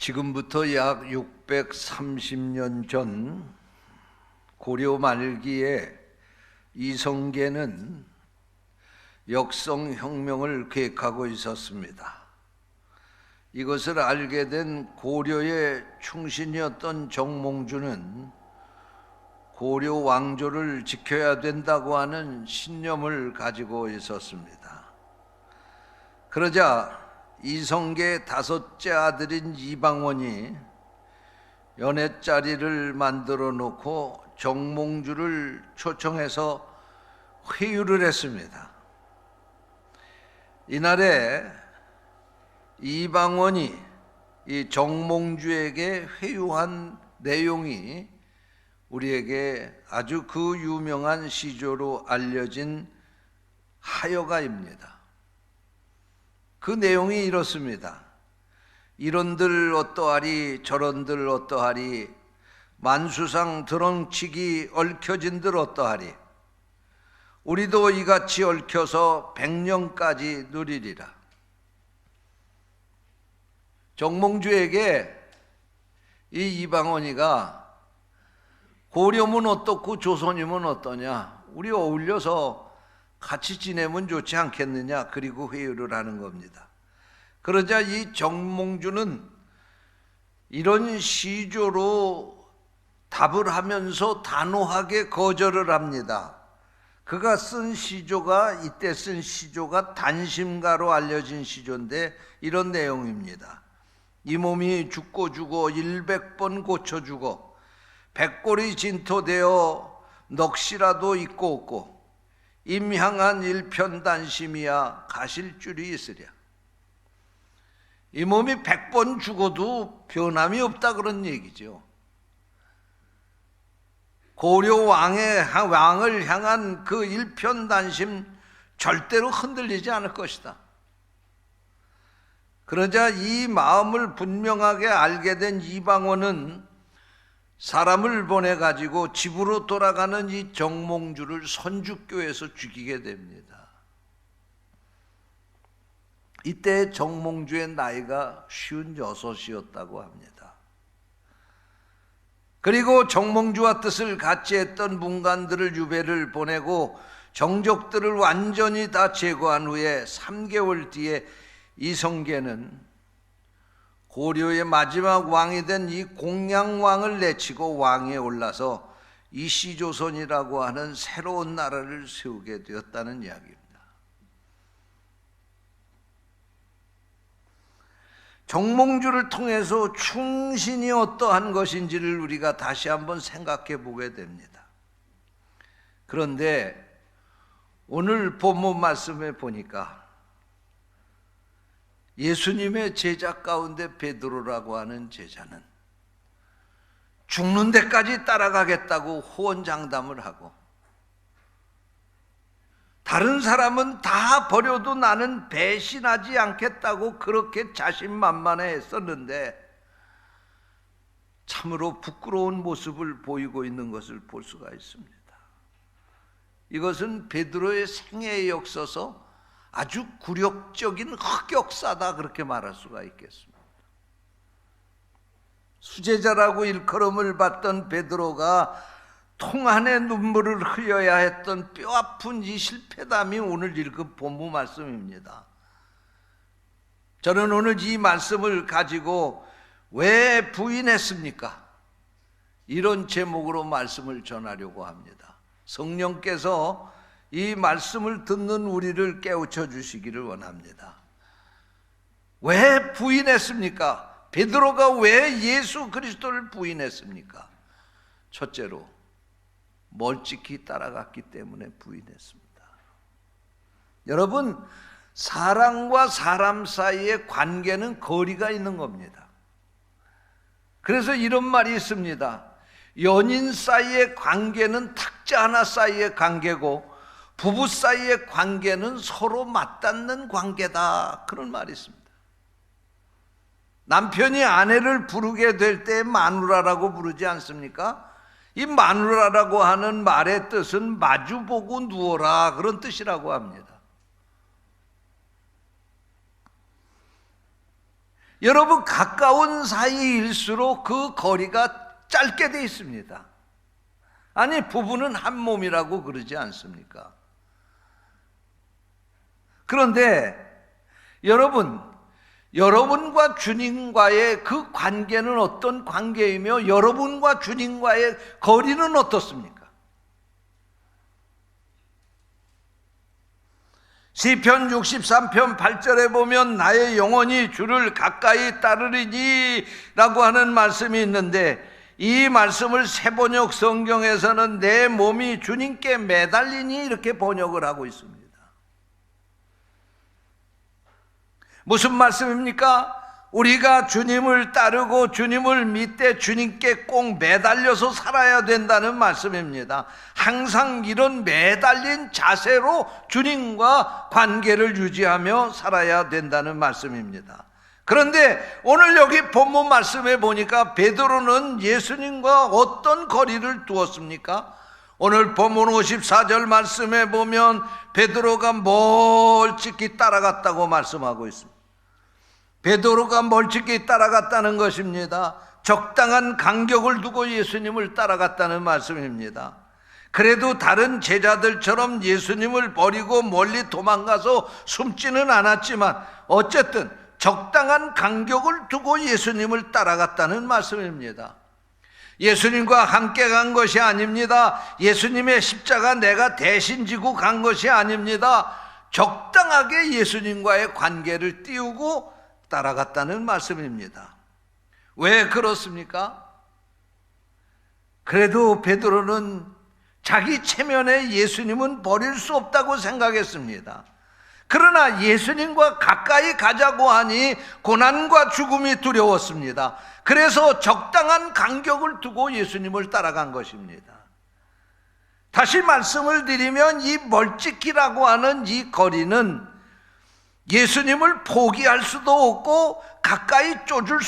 지금부터 약 630년 전 고려 말기에 이성계는 역성혁명을 계획하고 있었습니다. 이것을 알게 된 고려의 충신이었던 정몽주는 고려 왕조를 지켜야 된다고 하는 신념을 가지고 있었습니다. 그러자 이성계의 다섯째 아들인 이방원이 연회자리를 만들어 놓고 정몽주를 초청해서 회유를 했습니다. 이날에 이방원이 이 정몽주에게 회유한 내용이 우리에게 아주 그 유명한 시조로 알려진 하여가입니다. 그 내용이 이렇습니다. 이런들 어떠하리 저런들 어떠하리 만수상 드렁치기 얽혀진들 어떠하리 우리도 이같이 얽혀서 100년까지 누리리라. 정몽주에게 이 이방원이가 고려면 어떻고 조선이면 어떠냐, 우리 어울려서 같이 지내면 좋지 않겠느냐, 그리고 회유를 하는 겁니다. 그러자 이 정몽주는 이런 시조로 답을 하면서 단호하게 거절을 합니다. 그가 쓴 시조가, 이때 쓴 시조가 단심가로 알려진 시조인데 이런 내용입니다. 이 몸이 죽고 죽어 100번 고쳐 죽어 100골이 진토되어 넋이라도 있고 없고 임향한 일편단심이야 가실 줄이 있으랴. 이 몸이 100번 죽어도 변함이 없다 그런 얘기죠. 고려 왕을 향한 그 일편단심 절대로 흔들리지 않을 것이다. 그러자 이 마음을 분명하게 알게 된 이방원은 사람을 보내가지고 집으로 돌아가는 이 정몽주를 선주교에서 죽이게 됩니다. 이때 정몽주의 나이가 56이었다고 합니다. 그리고 정몽주와 뜻을 같이 했던 문관들을 유배를 보내고 정적들을 완전히 다 제거한 후에 3개월 뒤에 이성계는 고려의 마지막 왕이 된 이 공양왕을 내치고 왕위에 올라서 이시조선이라고 하는 새로운 나라를 세우게 되었다는 이야기입니다. 정몽주를 통해서 충신이 어떠한 것인지를 우리가 다시 한번 생각해 보게 됩니다. 그런데 오늘 본문 말씀에 보니까 예수님의 제자 가운데 베드로라고 하는 제자는 죽는 데까지 따라가겠다고 호언장담을 하고, 다른 사람은 다 버려도 나는 배신하지 않겠다고 그렇게 자신만만해 했었는데 참으로 부끄러운 모습을 보이고 있는 것을 볼 수가 있습니다. 이것은 베드로의 생애에 있어서 아주 굴욕적인 흑역사다, 그렇게 말할 수가 있겠습니다. 수제자라고 일컬음을 받던 베드로가 통한의 눈물을 흘려야 했던 뼈아픈 이 실패담이 오늘 읽은 본문 말씀입니다. 저는 오늘 이 말씀을 가지고 왜 부인했습니까? 이런 제목으로 말씀을 전하려고 합니다. 성령께서 이 말씀을 듣는 우리를 깨우쳐 주시기를 원합니다. 왜 부인했습니까? 베드로가 왜 예수 그리스도를 부인했습니까? 첫째로 멀찍이 따라갔기 때문에 부인했습니다. 여러분, 사람과 사람 사이의 관계는 거리가 있는 겁니다. 그래서 이런 말이 있습니다. 연인 사이의 관계는 탁자 하나 사이의 관계고 부부 사이의 관계는 서로 맞닿는 관계다, 그런 말이 있습니다. 남편이 아내를 부르게 될 때 마누라라고 부르지 않습니까? 이 마누라라고 하는 말의 뜻은 마주보고 누워라, 그런 뜻이라고 합니다. 여러분, 가까운 사이일수록 그 거리가 짧게 돼 있습니다. 아니, 부부는 한 몸이라고 그러지 않습니까? 그런데 여러분과 주님과의 그 관계는 어떤 관계이며 여러분과 주님과의 거리는 어떻습니까? 시편 63편 8절에 보면 나의 영혼이 주를 가까이 따르리니 라고 하는 말씀이 있는데, 이 말씀을 새번역 성경에서는 내 몸이 주님께 매달리니 이렇게 번역을 하고 있습니다. 무슨 말씀입니까? 우리가 주님을 따르고 주님을 믿되 주님께 꼭 매달려서 살아야 된다는 말씀입니다. 항상 이런 매달린 자세로 주님과 관계를 유지하며 살아야 된다는 말씀입니다. 그런데 오늘 여기 본문 말씀에 보니까 베드로는 예수님과 어떤 거리를 두었습니까? 오늘 본문 54절 말씀에 보면 베드로가 멀찍이 따라갔다고 말씀하고 있습니다. 베드로가 멀찍이 따라갔다는 것입니다. 적당한 간격을 두고 예수님을 따라갔다는 말씀입니다. 그래도 다른 제자들처럼 예수님을 버리고 멀리 도망가서 숨지는 않았지만 어쨌든 적당한 간격을 두고 예수님을 따라갔다는 말씀입니다. 예수님과 함께 간 것이 아닙니다. 예수님의 십자가 내가 대신 지고 간 것이 아닙니다. 적당하게 예수님과의 관계를 띄우고 따라갔다는 말씀입니다. 왜 그렇습니까? 그래도 베드로는 자기 체면에 예수님은 버릴 수 없다고 생각했습니다. 그러나 예수님과 가까이 가자고 하니 고난과 죽음이 두려웠습니다. 그래서 적당한 간격을 두고 예수님을 따라간 것입니다. 다시 말씀을 드리면 이 멀찍이라고 하는 이 거리는 예수님을 포기할 수도 없고 가까이 쫓을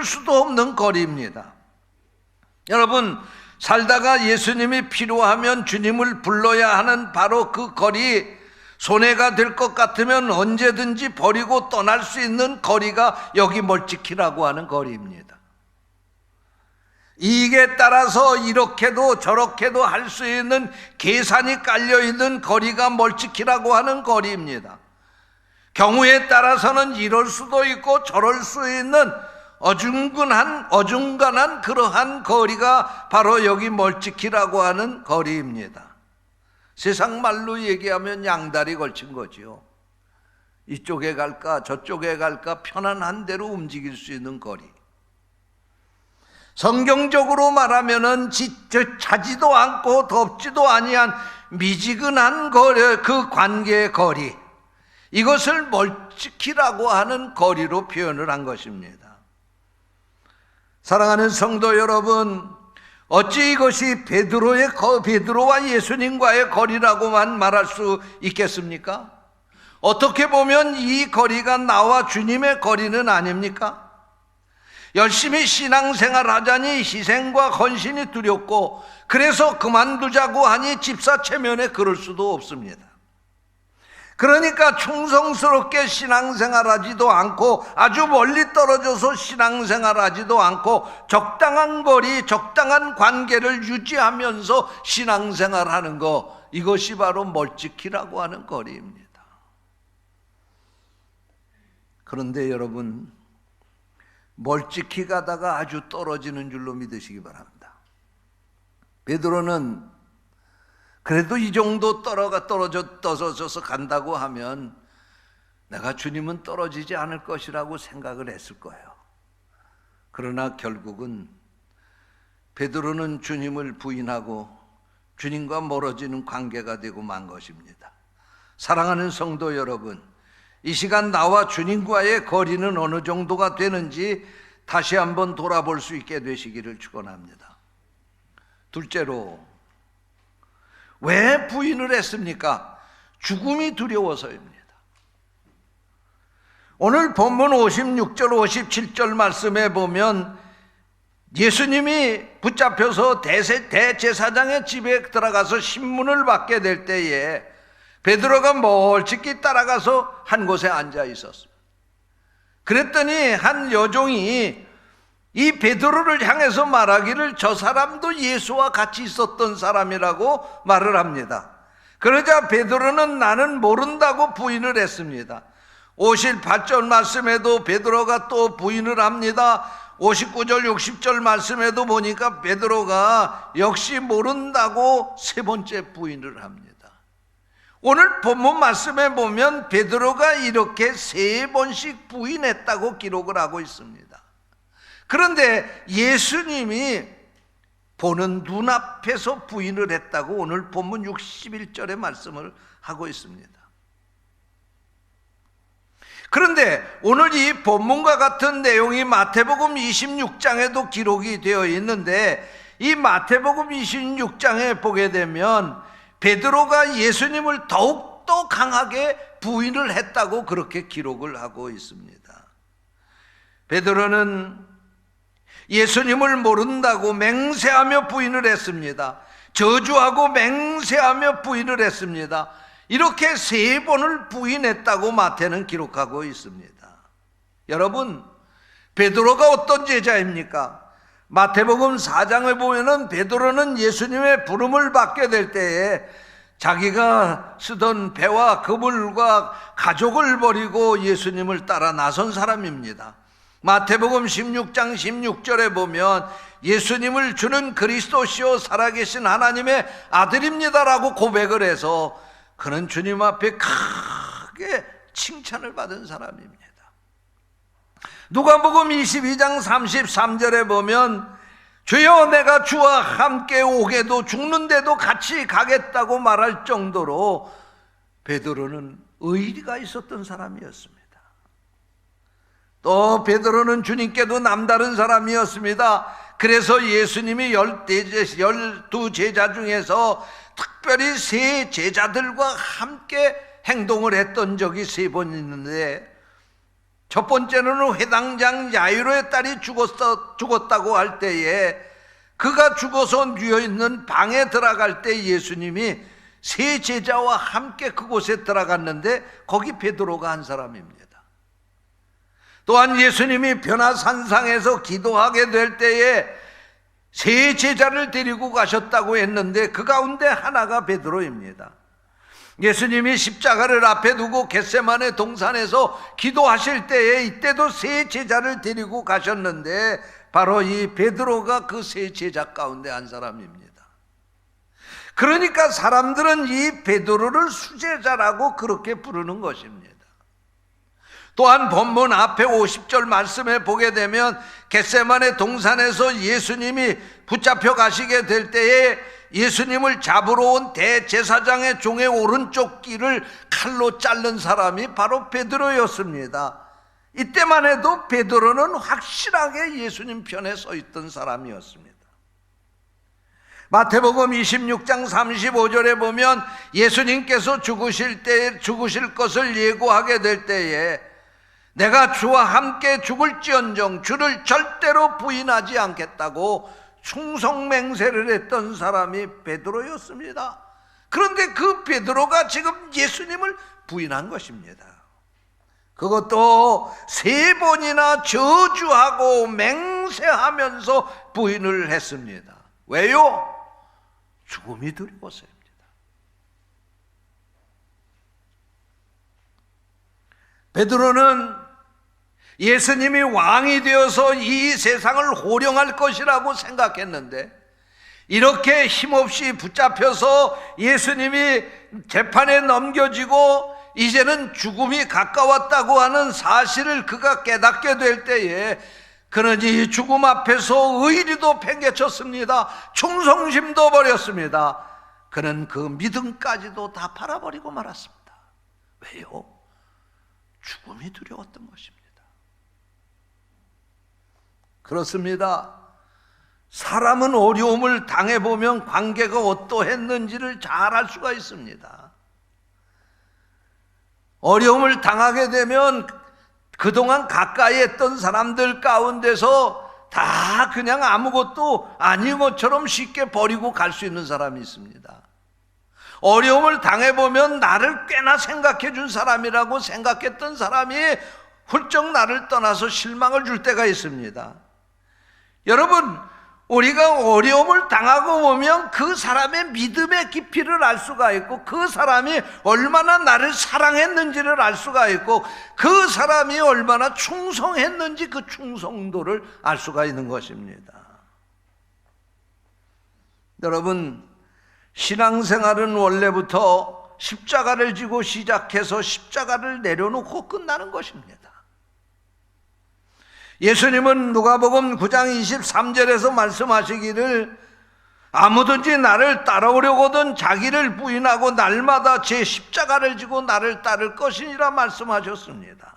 수도 없는 거리입니다. 여러분, 살다가 예수님이 필요하면 주님을 불러야 하는 바로 그 거리, 손해가 될 것 같으면 언제든지 버리고 떠날 수 있는 거리가 여기 멀찍이라고 하는 거리입니다. 이익에 따라서 이렇게도 저렇게도 할 수 있는 계산이 깔려있는 거리가 멀찍이라고 하는 거리입니다. 경우에 따라서는 이럴 수도 있고 저럴 수 있는 어중간한 그러한 거리가 바로 여기 멀찍이라고 하는 거리입니다. 세상 말로 얘기하면 양다리 걸친 거죠. 이쪽에 갈까 저쪽에 갈까 편안한 대로 움직일 수 있는 거리. 성경적으로 말하면은 차지도 않고 덥지도 아니한 미지근한 거리, 그 관계의 거리, 이것을 멀찍이라고 하는 거리로 표현을 한 것입니다. 사랑하는 성도 여러분, 어찌 이것이 베드로와 예수님과의 거리라고만 말할 수 있겠습니까? 어떻게 보면 이 거리가 나와 주님의 거리는 아닙니까? 열심히 신앙생활 하자니 희생과 헌신이 두렵고 그래서 그만두자고 하니 집사 체면에 그럴 수도 없습니다. 그러니까 충성스럽게 신앙생활하지도 않고 아주 멀리 떨어져서 신앙생활하지도 않고 적당한 거리, 적당한 관계를 유지하면서 신앙생활하는 거, 이것이 바로 멀찍이라고 하는 거리입니다. 그런데 여러분, 멀찍이 가다가 아주 떨어지는 줄로 믿으시기 바랍니다. 베드로는 그래도 이 정도 떨어져서 간다고 하면 내가 주님은 떨어지지 않을 것이라고 생각을 했을 거예요. 그러나 결국은 베드로는 주님을 부인하고 주님과 멀어지는 관계가 되고 만 것입니다. 사랑하는 성도 여러분, 이 시간 나와 주님과의 거리는 어느 정도가 되는지 다시 한번 돌아볼 수 있게 되시기를 축원합니다. 둘째로, 왜 부인을 했습니까? 죽음이 두려워서입니다. 오늘 본문 56절 57절 말씀에 보면 예수님이 붙잡혀서 대제사장의 집에 들어가서 신문을 받게 될 때에 베드로가 멀찍이 따라가서 한 곳에 앉아 있었습니다. 그랬더니 한 여종이 이 베드로를 향해서 말하기를 저 사람도 예수와 같이 있었던 사람이라고 말을 합니다. 그러자 베드로는 나는 모른다고 부인을 했습니다. 58절 말씀에도 베드로가 또 부인을 합니다. 59절 60절 말씀에도 보니까 베드로가 역시 모른다고 세 번째 부인을 합니다. 오늘 본문 말씀에 보면 베드로가 이렇게 세 번씩 부인했다고 기록을 하고 있습니다. 그런데 예수님이 보는 눈앞에서 부인을 했다고 오늘 본문 61절에 말씀을 하고 있습니다. 그런데 오늘 이 본문과 같은 내용이 마태복음 26장에도 기록이 되어 있는데, 이 마태복음 26장에 보게 되면 베드로가 예수님을 더욱더 강하게 부인을 했다고 그렇게 기록을 하고 있습니다. 베드로는 예수님을 모른다고 맹세하며 부인을 했습니다. 저주하고 맹세하며 부인을 했습니다. 이렇게 세 번을 부인했다고 마태는 기록하고 있습니다. 여러분, 베드로가 어떤 제자입니까? 마태복음 4장에 보면은 베드로는 예수님의 부름을 받게 될 때에 자기가 쓰던 배와 그물과 가족을 버리고 예수님을 따라 나선 사람입니다. 마태복음 16장 16절에 보면 예수님을 주는 그리스도시요 살아계신 하나님의 아들입니다라고 고백을 해서 그는 주님 앞에 크게 칭찬을 받은 사람입니다. 누가복음 22장 33절에 보면 주여 내가 주와 함께 오게도 죽는데도 같이 가겠다고 말할 정도로 베드로는 의리가 있었던 사람이었습니다. 또 베드로는 주님께도 남다른 사람이었습니다. 그래서 예수님이 12제자 중에서 특별히 세 제자들과 함께 행동을 했던 적이 세 번 있는데, 첫 번째는 회당장 야이로의 딸이 죽었다고 할 때에 그가 죽어서 누워있는 방에 들어갈 때 예수님이 세 제자와 함께 그곳에 들어갔는데 거기 베드로가 한 사람입니다. 또한 예수님이 변화산상에서 기도하게 될 때에 세 제자를 데리고 가셨다고 했는데 그 가운데 하나가 베드로입니다. 예수님이 십자가를 앞에 두고 겟세마네 동산에서 기도하실 때에 이때도 세 제자를 데리고 가셨는데 바로 이 베드로가 그 세 제자 가운데 한 사람입니다. 그러니까 사람들은 이 베드로를 수제자라고 그렇게 부르는 것입니다. 또한 본문 앞에 50절 말씀에 보게 되면 겟세마네 동산에서 예수님이 붙잡혀 가시게 될 때에 예수님을 잡으러 온 대제사장의 종의 오른쪽 귀를 칼로 자른 사람이 바로 베드로였습니다. 이때만 해도 베드로는 확실하게 예수님 편에 서 있던 사람이었습니다. 마태복음 26장 35절에 보면 예수님께서 죽으실 것을 예고하게 될 때에 내가 주와 함께 죽을지언정 주를 절대로 부인하지 않겠다고 충성맹세를 했던 사람이 베드로였습니다. 그런데 그 베드로가 지금 예수님을 부인한 것입니다. 그것도 세 번이나 저주하고 맹세하면서 부인을 했습니다. 왜요? 죽음이 두려워서입니다. 베드로는 예수님이 왕이 되어서 이 세상을 호령할 것이라고 생각했는데 이렇게 힘없이 붙잡혀서 예수님이 재판에 넘겨지고 이제는 죽음이 가까웠다고 하는 사실을 그가 깨닫게 될 때에 그는 이 죽음 앞에서 의리도 팽개쳤습니다. 충성심도 버렸습니다. 그는 그 믿음까지도 다 팔아버리고 말았습니다. 왜요? 죽음이 두려웠던 것입니다. 그렇습니다. 사람은 어려움을 당해보면 관계가 어떠했는지를 잘 알 수가 있습니다. 어려움을 당하게 되면 그동안 가까이 했던 사람들 가운데서 다 그냥 아무것도 아닌 것처럼 쉽게 버리고 갈 수 있는 사람이 있습니다. 어려움을 당해보면 나를 꽤나 생각해 준 사람이라고 생각했던 사람이 훌쩍 나를 떠나서 실망을 줄 때가 있습니다. 여러분, 우리가 어려움을 당하고 보면 그 사람의 믿음의 깊이를 알 수가 있고, 그 사람이 얼마나 나를 사랑했는지를 알 수가 있고, 그 사람이 얼마나 충성했는지 그 충성도를 알 수가 있는 것입니다. 여러분, 신앙생활은 원래부터 십자가를 지고 시작해서 십자가를 내려놓고 끝나는 것입니다. 예수님은 누가복음 9장 23절에서 말씀하시기를 아무든지 나를 따라오려거든 자기를 부인하고 날마다 제 십자가를 지고 나를 따를 것이니라 말씀하셨습니다.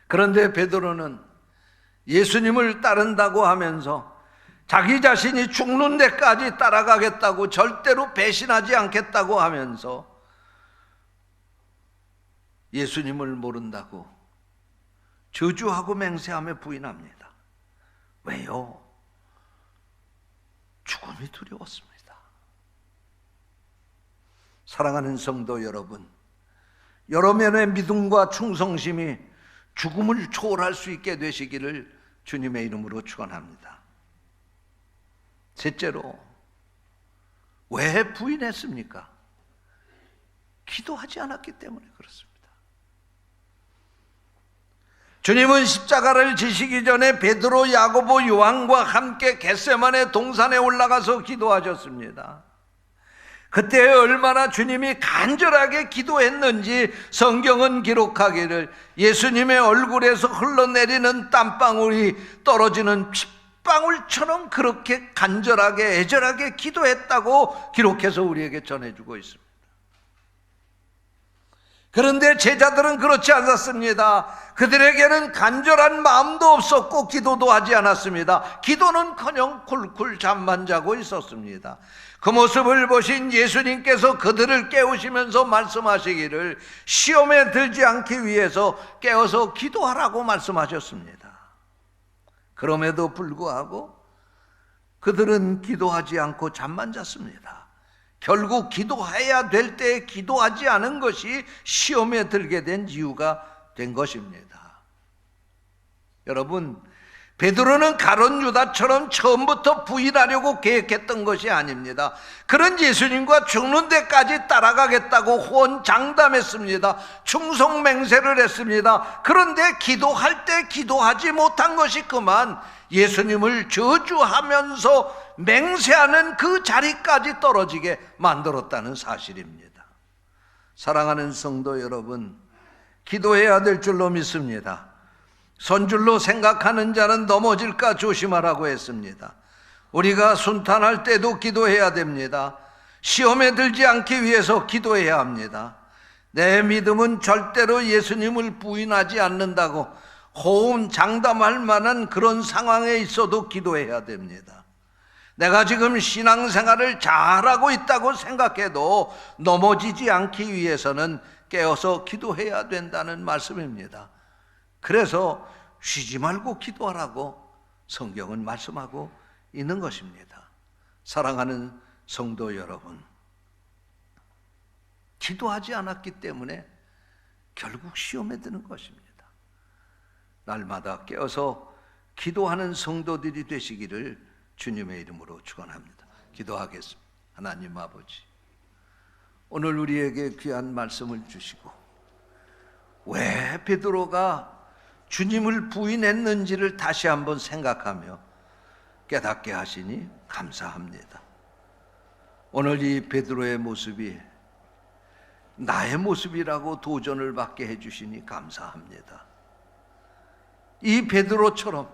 그런데 베드로는 예수님을 따른다고 하면서 자기 자신이 죽는 데까지 따라가겠다고, 절대로 배신하지 않겠다고 하면서 예수님을 모른다고 저주하고 맹세하며 부인합니다. 왜요? 죽음이 두려웠습니다. 사랑하는 성도 여러분, 여러 면의 믿음과 충성심이 죽음을 초월할 수 있게 되시기를 주님의 이름으로 축원합니다. 셋째로, 왜 부인했습니까? 기도하지 않았기 때문에 그렇습니다. 주님은 십자가를 지시기 전에 베드로, 야고보, 요한과 함께 겟세마네 동산에 올라가서 기도하셨습니다. 그때 얼마나 주님이 간절하게 기도했는지 성경은 기록하기를 예수님의 얼굴에서 흘러내리는 땀방울이 떨어지는 핏방울처럼 그렇게 간절하게 애절하게 기도했다고 기록해서 우리에게 전해주고 있습니다. 그런데 제자들은 그렇지 않았습니다. 그들에게는 간절한 마음도 없었고 기도도 하지 않았습니다. 기도는커녕 쿨쿨 잠만 자고 있었습니다. 그 모습을 보신 예수님께서 그들을 깨우시면서 말씀하시기를 시험에 들지 않기 위해서 깨어서 기도하라고 말씀하셨습니다. 그럼에도 불구하고 그들은 기도하지 않고 잠만 잤습니다. 결국 기도해야 될 때에 기도하지 않은 것이 시험에 들게 된 이유가 된 것입니다. 여러분, 베드로는 가룟 유다처럼 처음부터 부인하려고 계획했던 것이 아닙니다. 그런 예수님과 죽는 데까지 따라가겠다고 호언장담했습니다. 충성맹세를 했습니다. 그런데 기도할 때 기도하지 못한 것이 그만 예수님을 저주하면서 맹세하는 그 자리까지 떨어지게 만들었다는 사실입니다. 사랑하는 성도 여러분, 기도해야 될 줄로 믿습니다. 선줄로 생각하는 자는 넘어질까 조심하라고 했습니다. 우리가 순탄할 때도 기도해야 됩니다. 시험에 들지 않기 위해서 기도해야 합니다. 내 믿음은 절대로 예수님을 부인하지 않는다고 호언장담할 만한 그런 상황에 있어도 기도해야 됩니다. 내가 지금 신앙생활을 잘하고 있다고 생각해도 넘어지지 않기 위해서는 깨어서 기도해야 된다는 말씀입니다. 그래서 쉬지 말고 기도하라고 성경은 말씀하고 있는 것입니다. 사랑하는 성도 여러분, 기도하지 않았기 때문에 결국 시험에 드는 것입니다. 날마다 깨어서 기도하는 성도들이 되시기를 주님의 이름으로 축원합니다. 기도하겠습니다. 하나님 아버지, 오늘 우리에게 귀한 말씀을 주시고 왜 베드로가 주님을 부인했는지를 다시 한번 생각하며 깨닫게 하시니 감사합니다. 오늘 이 베드로의 모습이 나의 모습이라고 도전을 받게 해주시니 감사합니다. 이 베드로처럼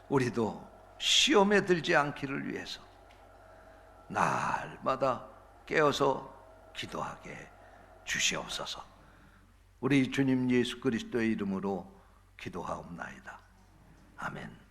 우리도 시험에 들지 않기를 위해서 날마다 깨어서 기도하게 주시옵소서. 우리 주님 예수 그리스도의 이름으로 기도하옵나이다. 아멘.